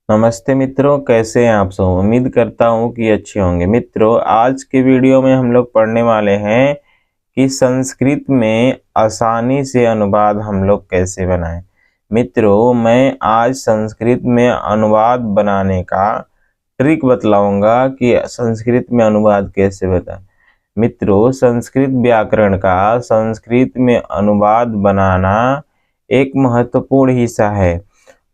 नमस्ते मित्रों, कैसे हैं आप सब। उम्मीद करता हूं कि अच्छे होंगे। मित्रों, आज के वीडियो में हम लोग पढ़ने वाले हैं कि संस्कृत में आसानी से अनुवाद हम लोग कैसे बनाएं। मित्रों, मैं आज संस्कृत में अनुवाद बनाने का ट्रिक बतलाऊंगा कि संस्कृत में अनुवाद कैसे बनाएं। मित्रों, संस्कृत व्याकरण का संस्कृत में अनुवाद बनाना एक महत्वपूर्ण हिस्सा है।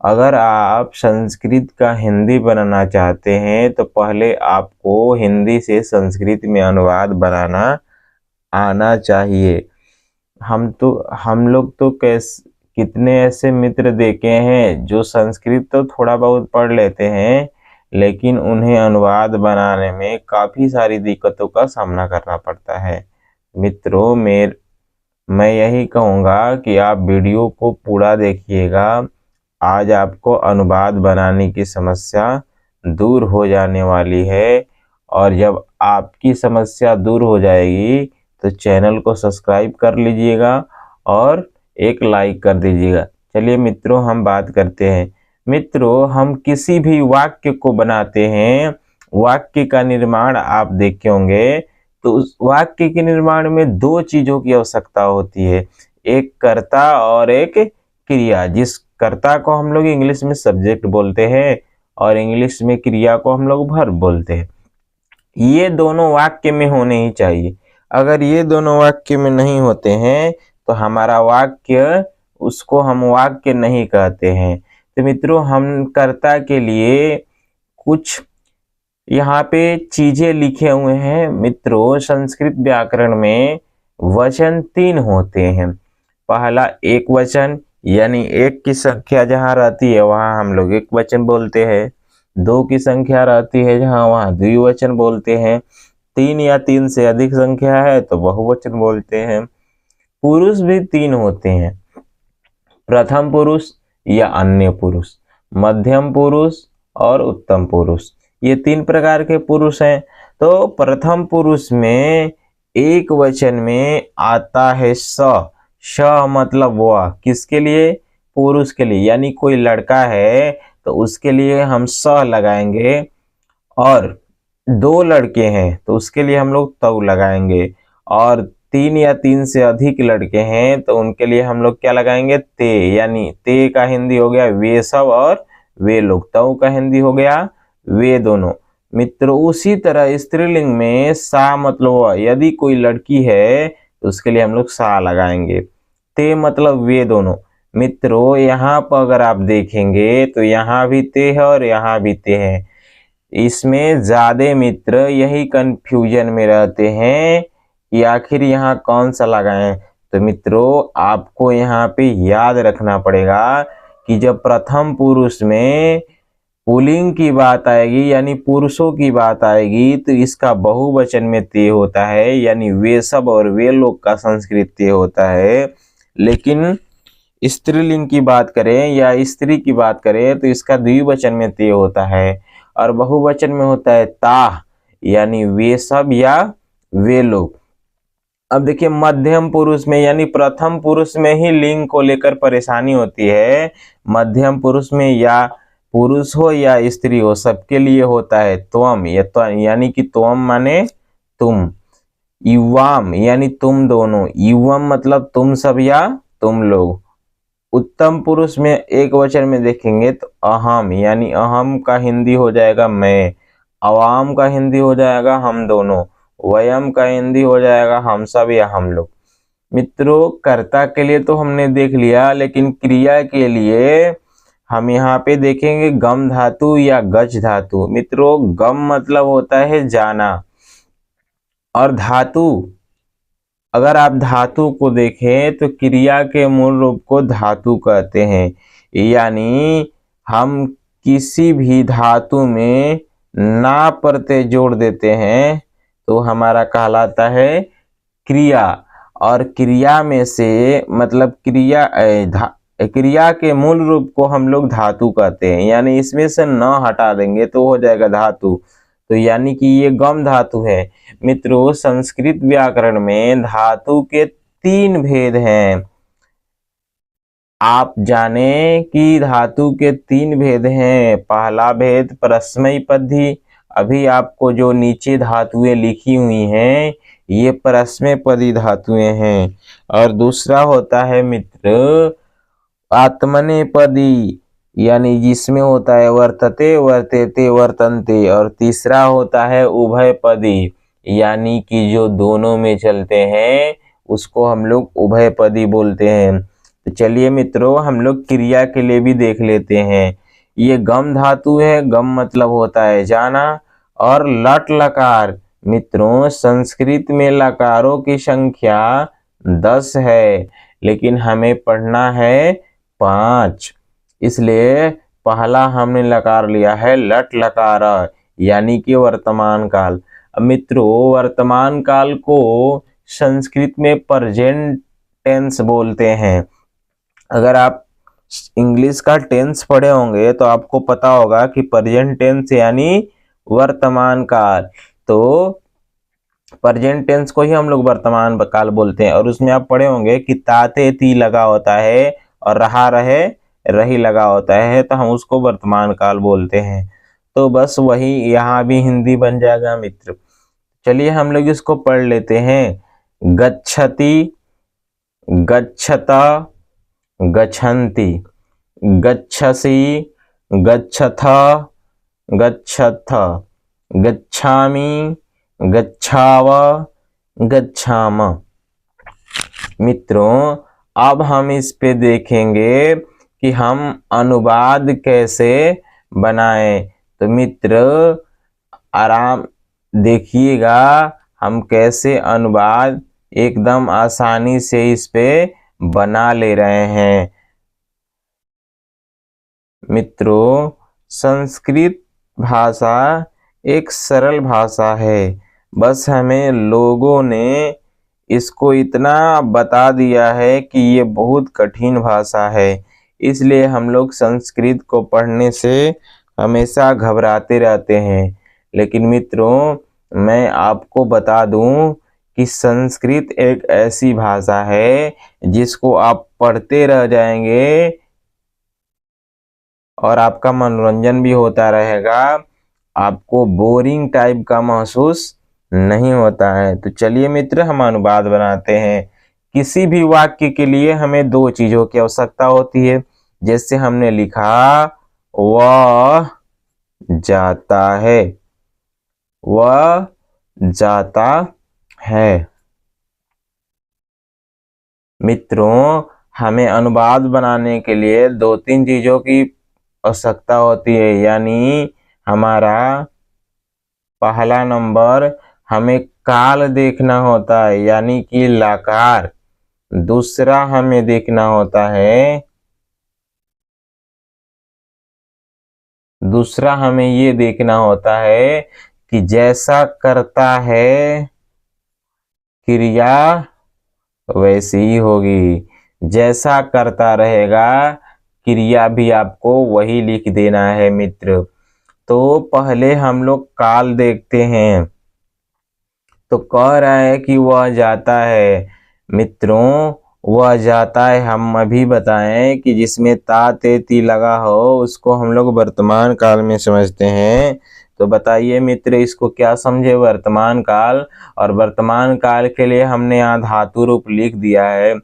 अगर आप संस्कृत का हिंदी बनाना चाहते हैं तो पहले आपको हिंदी से संस्कृत में अनुवाद बनाना आना चाहिए। हम लोग तो कितने ऐसे मित्र देखे हैं जो संस्कृत तो थोड़ा बहुत पढ़ लेते हैं, लेकिन उन्हें अनुवाद बनाने में काफ़ी सारी दिक्कतों का सामना करना पड़ता है। मित्रों, मैं यही कहूँगा कि आप वीडियो को पूरा देखिएगा। आज आपको अनुवाद बनाने की समस्या दूर हो जाने वाली है, और जब आपकी समस्या दूर हो जाएगी तो चैनल को सब्सक्राइब कर लीजिएगा और एक लाइक कर दीजिएगा। चलिए मित्रों, हम बात करते हैं। मित्रों, हम किसी भी वाक्य को बनाते हैं, वाक्य का निर्माण आप देखे होंगे, तो उस वाक्य के निर्माण में दो चीज़ों की आवश्यकता होती है, एक कर्ता और एक क्रिया। जिस कर्ता को हम लोग इंग्लिश में सब्जेक्ट बोलते हैं और इंग्लिश में क्रिया को हम लोग वर्ब बोलते हैं। ये दोनों वाक्य में होने ही चाहिए। अगर ये दोनों वाक्य में नहीं होते हैं तो हमारा वाक्य, उसको हम वाक्य नहीं कहते हैं। तो मित्रों, हम कर्ता के लिए कुछ यहाँ पे चीजें लिखे हुए हैं। मित्रों, संस्कृत व्याकरण में वचन 3 होते हैं। पहला एक वचन, यानी एक की संख्या जहाँ रहती है वहाँ हम लोग एक वचन बोलते हैं। दो की संख्या रहती है जहाँ वहाँ द्विवचन बोलते हैं। तीन या तीन से अधिक संख्या है तो बहुवचन बोलते हैं। पुरुष भी 3 होते हैं, प्रथम पुरुष या अन्य पुरुष, मध्यम पुरुष और उत्तम पुरुष। ये 3 प्रकार के पुरुष हैं। तो प्रथम पुरुष में एक वचन में आता है स। श मतलब वह, किसके लिए? पुरुष के लिए, यानी कोई लड़का है तो उसके लिए हम स लगाएंगे, और 2 लड़के हैं तो उसके लिए हम लोग तौ लगाएंगे, और 3 या 3 से अधिक लड़के हैं तो उनके लिए हम लोग क्या लगाएंगे? ते। यानी ते का हिंदी हो गया वे सब और वे लोग, तौ का हिंदी हो गया वे दोनों। मित्रों, उसी तरह स्त्रीलिंग में सा मतलब वह, यदि कोई लड़की है तो उसके लिए हम लोग सा लगाएंगे। ते मतलब वे दोनों। मित्रों, यहाँ पर अगर आप देखेंगे तो यहाँ भी ते है और यहाँ भी ते है। इसमें ज्यादा मित्र यही कंफ्यूजन में रहते हैं कि आखिर यहाँ कौन सा लगाएं। तो मित्रों, आपको यहाँ पे याद रखना पड़ेगा कि जब प्रथम पुरुष में पुल्लिंग की बात आएगी, यानी पुरुषों की बात आएगी, तो इसका बहुवचन में ते होता है, यानी वे सब और वे लोग का संस्कृत ते होता है। लेकिन स्त्रीलिंग की बात करें या स्त्री की बात करें तो इसका द्विवचन में ते होता है, और बहुवचन में होता है ता, यानी वे सब या वे लोग। अब देखिए, मध्यम पुरुष में यानी प्रथम पुरुष में ही लिंग को लेकर परेशानी होती है। मध्यम पुरुष में या पुरुष हो या स्त्री हो, सबके लिए होता है त्वम, यानी कि त्वम माने तुम, युवाम यानी तुम दोनों, युवम मतलब तुम सब या तुम लोग। उत्तम पुरुष में एक वचन में देखेंगे तो अहम, यानी अहम का हिंदी हो जाएगा मैं, अवाम का हिंदी हो जाएगा हम दोनों, वयम का हिंदी हो जाएगा हम सब या हम लोग। मित्रों, कर्ता के लिए तो हमने देख लिया, लेकिन क्रिया के लिए हम यहाँ पे देखेंगे गम धातु या गच धातु। मित्रों, गम मतलब होता है जाना, और धातु, अगर आप धातु को देखें तो क्रिया के मूल रूप को धातु कहते हैं। यानी हम किसी भी धातु में ना प्रत्यय जोड़ देते हैं तो हमारा कहलाता है क्रिया। और क्रिया में से मतलब क्रिया के मूल रूप को हम लोग धातु कहते हैं, यानी इसमें से न हटा देंगे तो हो जाएगा धातु। तो यानी कि ये गम धातु है। मित्रों, संस्कृत व्याकरण में धातु के 3 भेद हैं। आप जाने कि धातु के 3 भेद हैं। पहला भेद परस्मयी पदी, अभी आपको जो नीचे धातुएं लिखी हुई हैं ये परस्मय पदी धातुएं हैं। और दूसरा होता है मित्र आत्मनेपदी, यानी जिसमें होता है वर्तते वर्तेते वर्तन्ते। और तीसरा होता है उभयपदी, यानी कि जो दोनों में चलते हैं उसको हम लोग उभयपदी बोलते हैं। तो चलिए मित्रों हम लोग क्रिया के लिए भी देख लेते हैं। ये गम धातु है, गम मतलब होता है जाना। और लट लकार मित्रों संस्कृत में लकारों की संख्या 10 है, लेकिन हमें पढ़ना है 5, इसलिए पहला हमने लकार लिया है लट लकार, यानी कि वर्तमान काल। अब मित्रों वर्तमान काल को संस्कृत में प्रेजेंट टेंस बोलते हैं। अगर आप इंग्लिश का टेंस पढ़े होंगे तो आपको पता होगा कि प्रेजेंट टेंस यानी वर्तमान काल। तो प्रेजेंट टेंस को ही हम लोग वर्तमान काल बोलते हैं। और उसमें आप पढ़े होंगे कि ताते ती लगा होता है और रहा रहे रही लगा होता है, तो हम उसको वर्तमान काल बोलते हैं। तो बस वही यहाँ भी हिंदी बन जाएगा मित्र। चलिए हम लोग इसको पढ़ लेते हैं। गच्छति, गच्छता, गच्छन्ति, गच्छसि, गच्छथ, गच्छथ, गच्छामि, गच्छाव, गच्छाम। मित्रों अब हम इस पे देखेंगे कि हम अनुवाद कैसे बनाएं। तो मित्र आराम देखिएगा हम कैसे अनुवाद एकदम आसानी से इस पे बना ले रहे हैं। मित्रों संस्कृत भाषा एक सरल भाषा है, बस हमें लोगों ने इसको इतना बता दिया है कि ये बहुत कठिन भाषा है, इसलिए हम लोग संस्कृत को पढ़ने से हमेशा घबराते रहते हैं। लेकिन मित्रों मैं आपको बता दूं कि संस्कृत एक ऐसी भाषा है जिसको आप पढ़ते रह जाएंगे और आपका मनोरंजन भी होता रहेगा, आपको बोरिंग टाइप का महसूस नहीं होता है। तो चलिए मित्र हम अनुवाद बनाते हैं। किसी भी वाक्य के लिए हमें 2 चीजों की आवश्यकता होती है। जैसे हमने लिखा वह जाता है, वह जाता है। मित्रों हमें अनुवाद बनाने के लिए 2-3 चीजों की आवश्यकता होती है, यानी हमारा पहला नंबर हमें काल देखना होता है, यानी कि लकार। दूसरा हमें देखना होता है, दूसरा हमें ये देखना होता है कि जैसा करता है क्रिया वैसी ही होगी, जैसा करता रहेगा क्रिया भी आपको वही लिख देना है मित्र। तो पहले हम लोग काल देखते हैं। तो कह रहा है कि वह जाता है। मित्रों वह जाता है हम अभी बताएं कि जिसमें ता ते ती लगा हो उसको हम लोग वर्तमान काल में समझते हैं। तो बताइए मित्र इसको क्या समझे वर्तमान काल। और वर्तमान काल के लिए हमने यहाँ धातु रूप लिख दिया है।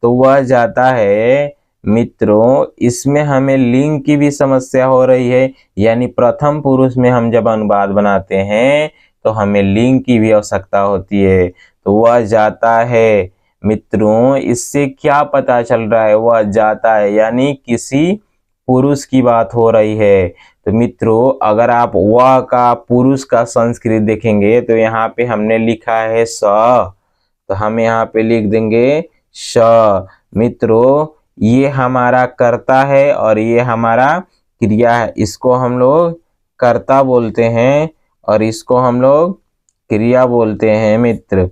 तो वह जाता है मित्रों इसमें हमें लिंग की भी समस्या हो रही है, यानी प्रथम पुरुष में हम जब अनुवाद बनाते हैं तो हमें लिंग की भी आवश्यकता होती है। तो वह जाता है मित्रों इससे क्या पता चल रहा है, वह जाता है यानी किसी पुरुष की बात हो रही है। तो मित्रों अगर आप वह का पुरुष का संस्कृत देखेंगे तो यहाँ पे हमने लिखा है स, तो हम यहाँ पे लिख देंगे श। मित्रों ये हमारा कर्ता है और ये हमारा क्रिया है, इसको हम लोग कर्ता बोलते हैं और इसको हम लोग क्रिया बोलते हैं मित्र।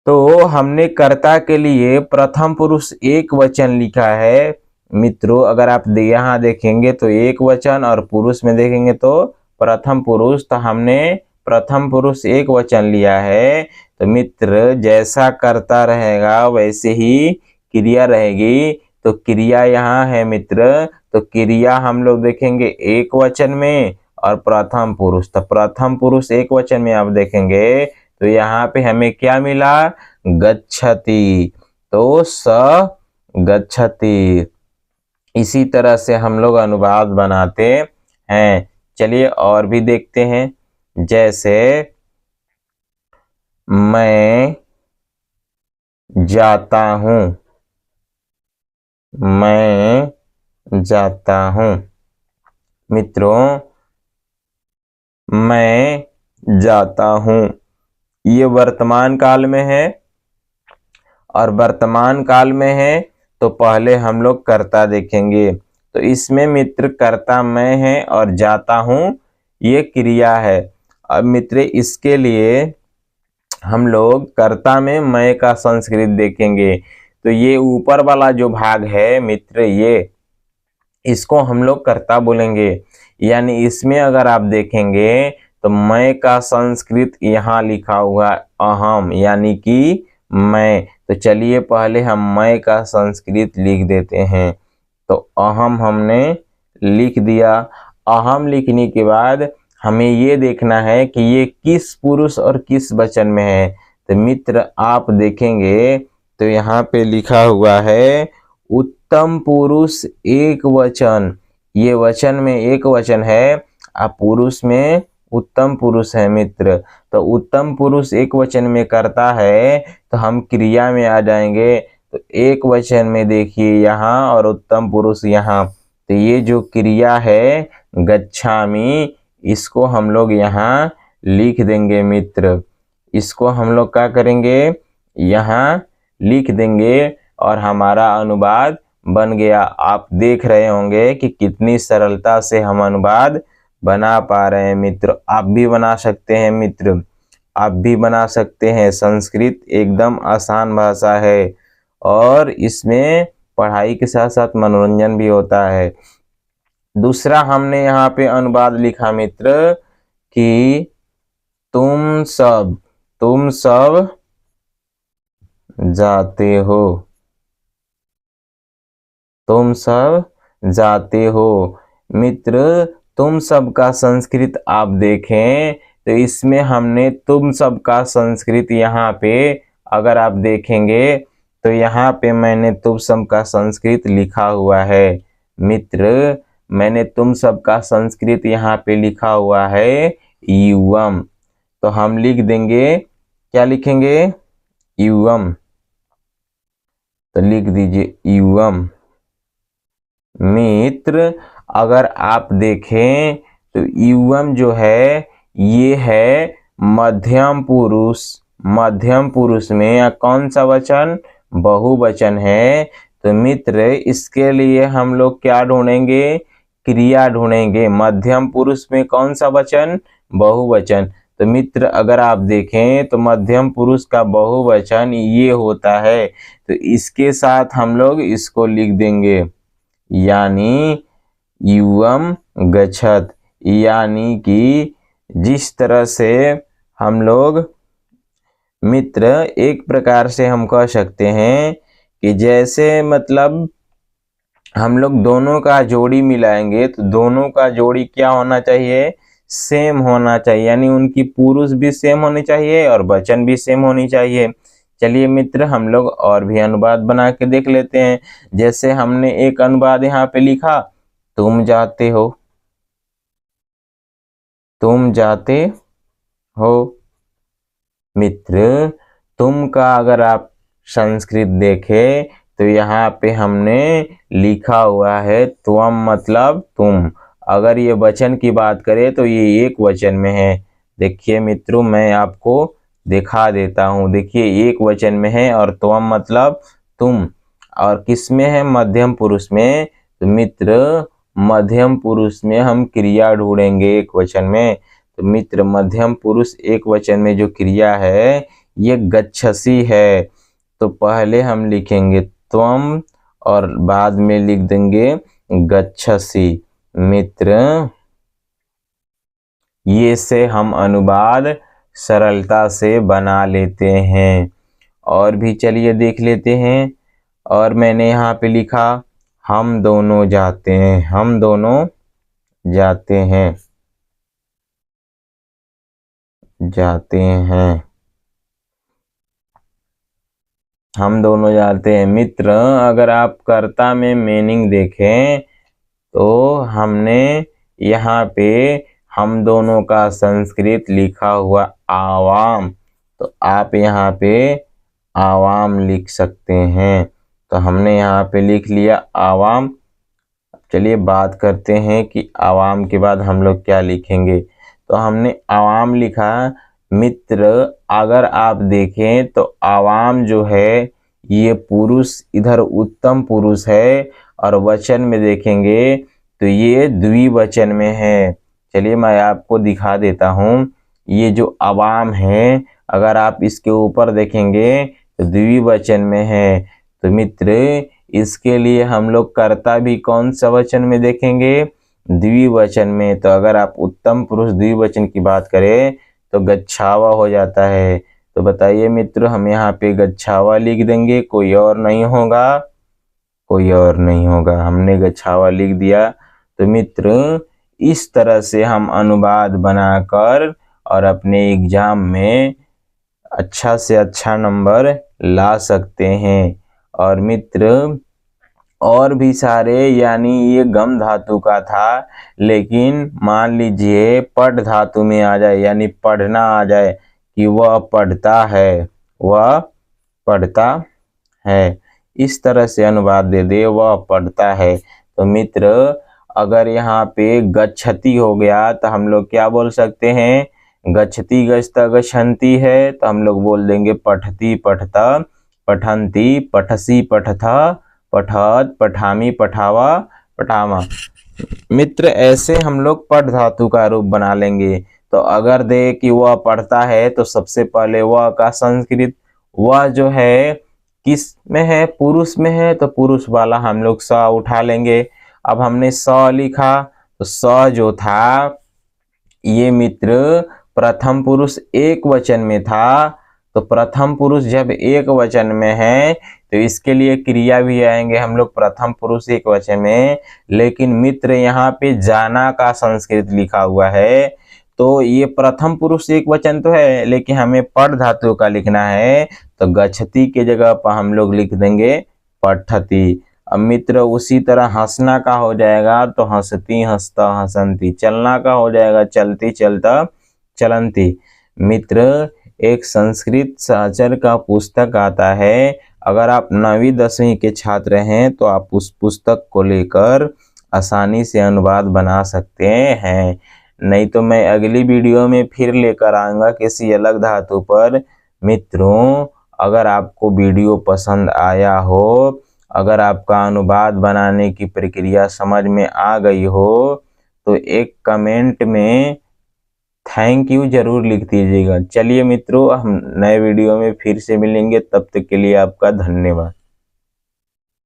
तो हमने कर्ता के लिए प्रथम पुरुष एक वचन लिखा है मित्रों। अगर आप यहाँ देखेंगे तो एक वचन और पुरुष में देखेंगे तो प्रथम पुरुष, तो हमने प्रथम पुरुष एक वचन लिया है। तो मित्र जैसा कर्ता रहेगा वैसे ही क्रिया रहेगी। तो क्रिया यहाँ है मित्र, तो क्रिया हम लोग देखेंगे एक वचन में और प्रथम पुरुष। तो प्रथम पुरुष एक वचन में आप देखेंगे तो यहाँ पे हमें क्या मिला, गच्छति, तो स गच्छति। इसी तरह से हम लोग अनुवाद बनाते हैं। चलिए और भी देखते हैं, जैसे मैं जाता हूँ, मैं जाता हूँ। मित्रों, मैं जाता हूँ ये वर्तमान काल में है, और वर्तमान काल में है तो पहले हम लोग कर्ता देखेंगे। तो इसमें मित्र कर्ता मैं है और जाता हूँ ये क्रिया है। अब मित्र इसके लिए हम लोग कर्ता में मैं का संस्कृत देखेंगे। तो ये ऊपर वाला जो भाग है मित्र, ये इसको हम लोग कर्ता बोलेंगे। यानी इसमें अगर आप देखेंगे तो मैं का संस्कृत यहाँ लिखा हुआ अहम, यानी कि मैं। तो चलिए पहले हम मैं का संस्कृत लिख देते हैं। तो अहम हमने लिख दिया। अहम लिखने के बाद हमें ये देखना है कि ये किस पुरुष और किस वचन में है। तो मित्र आप देखेंगे तो यहाँ पे लिखा हुआ है उत्तम पुरुष एक वचन। ये वचन में एक वचन है और पुरुष में उत्तम पुरुष है मित्र। तो उत्तम पुरुष एक वचन में करता है तो हम क्रिया में आ जाएंगे। तो एक वचन में देखिए यहाँ और उत्तम पुरुष यहाँ। तो ये जो क्रिया है गच्छामि, इसको हम लोग यहाँ लिख देंगे मित्र। इसको हम लोग क्या करेंगे, यहाँ लिख देंगे और हमारा अनुवाद बन गया। आप देख रहे होंगे कि कितनी सरलता से हम अनुवाद बना पा रहे हैं मित्र। आप भी बना सकते हैं मित्र, आप भी बना सकते हैं। संस्कृत एकदम आसान भाषा है और इसमें पढ़ाई के साथ साथ मनोरंजन भी होता है। दूसरा हमने यहाँ पे अनुवाद लिखा मित्र कि तुम सब जाते हो, तुम सब जाते हो। मित्र तुम सब का संस्कृत आप देखें तो इसमें हमने तुम सब का संस्कृत यहाँ पे अगर आप देखेंगे तो यहाँ पे मैंने तुम सब का संस्कृत लिखा हुआ है मित्र। मैंने तुम सब का संस्कृत यहाँ पे लिखा हुआ है युवम। तो हम लिख देंगे, क्या लिखेंगे, युवम। तो लिख दीजिए युवम। मित्र अगर आप देखें तो युवम जो है ये है मध्यम पुरुष। मध्यम पुरुष में कौन सा वचन, बहुवचन है। तो मित्र इसके लिए हम लोग क्या ढूंढेंगे, क्रिया ढूंढेंगे। मध्यम पुरुष में कौन सा वचन, बहुवचन। तो मित्र अगर आप देखें तो मध्यम पुरुष का बहुवचन ये होता है। तो इसके साथ हम लोग इसको लिख देंगे, यानी युवम गच्छत। यानी कि जिस तरह से हम लोग मित्र एक प्रकार से हम कह सकते हैं कि जैसे मतलब हम लोग दोनों का जोड़ी मिलाएंगे तो दोनों का जोड़ी क्या होना चाहिए, सेम होना चाहिए। यानी उनकी पुरुष भी सेम होनी चाहिए और वचन भी सेम होनी चाहिए। चलिए मित्र हम लोग और भी अनुवाद बना के देख लेते हैं। जैसे हमने एक अनुवाद यहाँ पे लिखा, तुम जाते हो, तुम जाते हो। मित्र तुम का अगर आप संस्कृत देखें तो यहाँ पे हमने लिखा हुआ है त्वम, मतलब तुम। अगर ये वचन की बात करें तो ये एक वचन में है। देखिए मित्रों मैं आपको दिखा देता हूँ। देखिए एक वचन में है और त्वम मतलब तुम। और किस में है, मध्यम पुरुष में। तो मित्र मध्यम पुरुष में हम क्रिया ढूंढेंगे एक वचन में। तो मित्र मध्यम पुरुष एक वचन में जो क्रिया है ये गच्छसि है। तो पहले हम लिखेंगे त्वम और बाद में लिख देंगे गच्छसि। मित्र ये से हम अनुवाद सरलता से बना लेते हैं। और भी चलिए देख लेते हैं। और मैंने यहाँ पे लिखा हम दोनों जाते हैं, हम दोनों जाते हैं, जाते हैं, हम दोनों जाते हैं। मित्र, अगर आप कर्ता में मीनिंग देखें तो हमने यहाँ पे हम दोनों का संस्कृत लिखा हुआ आवाम, तो आप यहाँ पे आवाम लिख सकते हैं। तो हमने यहाँ पे लिख लिया आवाम। चलिए बात करते हैं कि आवाम के बाद हम लोग क्या लिखेंगे। तो हमने आवाम लिखा। मित्र, अगर आप देखें तो आवाम जो है ये पुरुष, इधर उत्तम पुरुष है, और वचन में देखेंगे तो ये द्विवचन में है। चलिए मैं आपको दिखा देता हूँ। ये जो आवाम है, अगर आप इसके ऊपर देखेंगे तो द्विवचन में है। तो मित्र, इसके लिए हम लोग कर्ता भी कौन सा वचन में देखेंगे? द्विवचन में। तो अगर आप उत्तम पुरुष द्विवचन की बात करें तो गच्छावा हो जाता है। तो बताइए मित्र, हम यहाँ पे गच्छावा लिख देंगे, कोई और नहीं होगा, कोई और नहीं होगा। हमने गच्छावा लिख दिया। तो मित्र, इस तरह से हम अनुवाद बनाकर और अपने एग्जाम में अच्छा से अच्छा नंबर ला सकते हैं। और मित्र, और भी सारे, यानी ये गम धातु का था, लेकिन मान लीजिए पढ़ धातु में आ जाए, यानी पढ़ना आ जाए कि वह पढ़ता है, वह पढ़ता है, इस तरह से अनुवाद दे दे, वह पढ़ता है। तो मित्र, अगर यहाँ पे गच्छति हो गया तो हम लोग क्या बोल सकते हैं? गच्छति गच्छता गच्छन्ति है तो हम लोग बोल देंगे पठती पठता, पठन्ति पठसी पठथा, पठत पठामी पठावा पठामा। मित्र, ऐसे हम लोग पठ धातु का रूप बना लेंगे। तो अगर दे कि वह पढ़ता है तो सबसे पहले वह का संस्कृत, वह जो है किस में है? पुरुष में है, तो पुरुष वाला हम लोग स उठा लेंगे। अब हमने स लिखा तो स जो था ये मित्र प्रथम पुरुष एक वचन में था। तो प्रथम पुरुष जब एक वचन में है तो इसके लिए क्रिया भी आएंगे हम लोग प्रथम पुरुष एक वचन में। लेकिन मित्र, यहाँ पे जाना का संस्कृत लिखा हुआ है, तो ये प्रथम पुरुष एक वचन तो है, लेकिन हमें पढ़ धातु का लिखना है। तो गच्छति के जगह पर हम लोग लिख देंगे पठति। अब मित्र, उसी तरह हंसना का हो जाएगा तो हंसती हंसता हंसंती। चलना का हो जाएगा चलती चलता चलंती। मित्र, एक संस्कृत सहचर का पुस्तक आता है। अगर आप 9वीं 10वीं के छात्र हैं तो आप उस पुस्तक को लेकर आसानी से अनुवाद बना सकते हैं। नहीं तो मैं अगली वीडियो में फिर लेकर आऊँगा किसी अलग धातु पर। मित्रों, अगर आपको वीडियो पसंद आया हो, अगर आपका अनुवाद बनाने की प्रक्रिया समझ में आ गई हो, तो एक कमेंट में थैंक यू जरूर लिख दीजिएगा। चलिए मित्रों, हम नए वीडियो में फिर से मिलेंगे, तब तक के लिए आपका धन्यवाद।